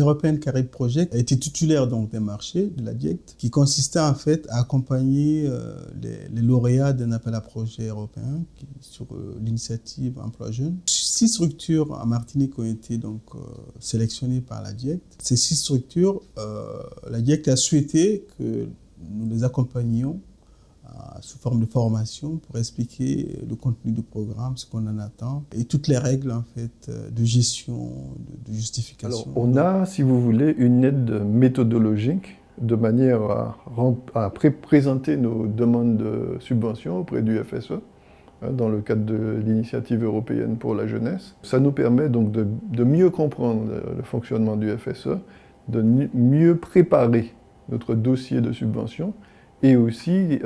European Career Project a été titulaire donc des marchés de la DIECT, qui consistait en fait à accompagner les lauréats d'un appel à projet européen sur l'initiative Emploi Jeune. 6 structures en Martinique ont été donc sélectionnées par la DIECT. Ces 6 structures, la DIECT a souhaité que nous les accompagnions sous forme de formation pour expliquer le contenu du programme, ce qu'on en attend et toutes les règles en fait de gestion, de justification. Alors, on a, si vous voulez, une aide méthodologique de manière à présenter nos demandes de subvention auprès du FSE dans le cadre de l'initiative européenne pour la jeunesse. Ça nous permet donc de mieux comprendre le fonctionnement du FSE, de mieux préparer notre dossier de subvention et aussi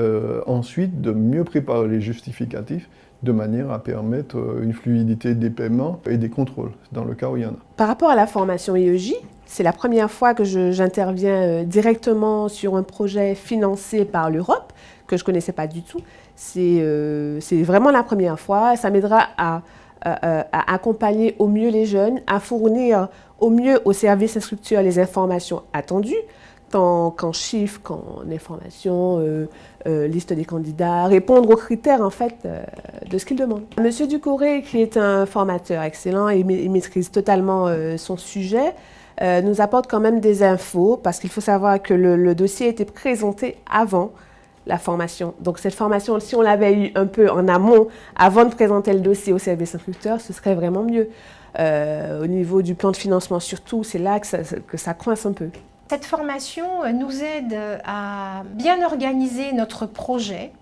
ensuite de mieux préparer les justificatifs de manière à permettre une fluidité des paiements et des contrôles, dans le cas où il y en a. Par rapport à la formation IEJ, c'est la première fois que j'interviens directement sur un projet financé par l'Europe, que je ne connaissais pas du tout. C'est vraiment la première fois. Ça m'aidera à accompagner au mieux les jeunes, à fournir au mieux aux services et structures les informations attendues, tant qu'en chiffres, qu'en informations, liste des candidats, répondre aux critères en fait de ce qu'ils demandent. Monsieur Ducoré, qui est un formateur excellent et il maîtrise totalement son sujet, nous apporte quand même des infos parce qu'il faut savoir que le dossier a été présenté avant la formation. Donc cette formation, si on l'avait eu un peu en amont, avant de présenter le dossier au service instructeur, ce serait vraiment mieux. Au niveau du plan de financement surtout, c'est là que ça coince un peu. Cette formation nous aide à bien organiser notre projet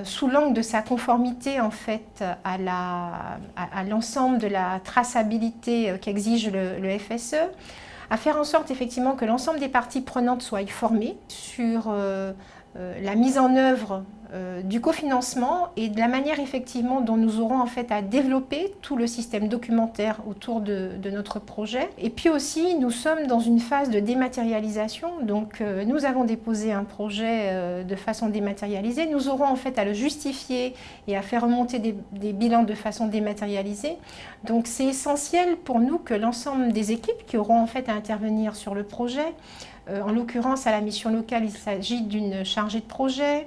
sous l'angle de sa conformité en fait à l'ensemble de la traçabilité qu'exige le FSE, à faire en sorte effectivement que l'ensemble des parties prenantes soient formées sur la mise en œuvre du cofinancement et de la manière effectivement dont nous aurons en fait à développer tout le système documentaire autour de notre projet. Et puis aussi, nous sommes dans une phase de dématérialisation. Donc nous avons déposé un projet de façon dématérialisée. Nous aurons en fait à le justifier et à faire remonter des bilans de façon dématérialisée. Donc c'est essentiel pour nous que l'ensemble des équipes qui auront en fait à intervenir sur le projet, en l'occurrence à la mission locale, il s'agit d'une chargée de projet,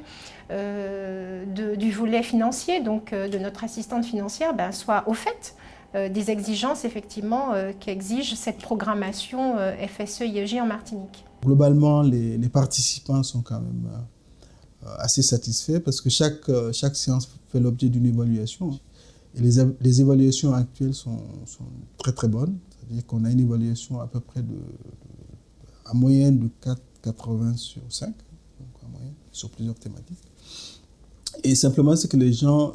du volet financier, donc de notre assistante financière, soit au fait des exigences effectivement qu'exige cette programmation FSE-IEJ en Martinique. Globalement, les participants sont quand même assez satisfaits parce que chaque séance fait l'objet d'une évaluation. Et les évaluations actuelles sont très très bonnes, c'est-à-dire qu'on a une évaluation à peu près en moyenne de 4,80 sur 5, donc en moyenne, sur plusieurs thématiques. Et simplement, c'est que les gens,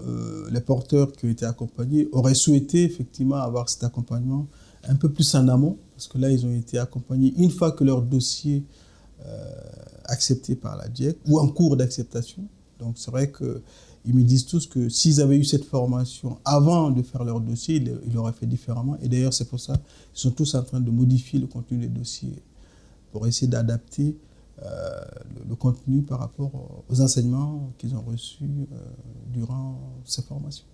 les porteurs qui ont été accompagnés, auraient souhaité effectivement avoir cet accompagnement un peu plus en amont, parce que là, ils ont été accompagnés une fois que leur dossier accepté par la DIECT ou en cours d'acceptation. Donc, c'est vrai qu'ils me disent tous que s'ils avaient eu cette formation avant de faire leur dossier, ils l'auraient fait différemment. Et d'ailleurs, c'est pour ça qu'ils sont tous en train de modifier le contenu des dossiers pour essayer d'adapter le contenu par rapport aux enseignements qu'ils ont reçus durant ces formations.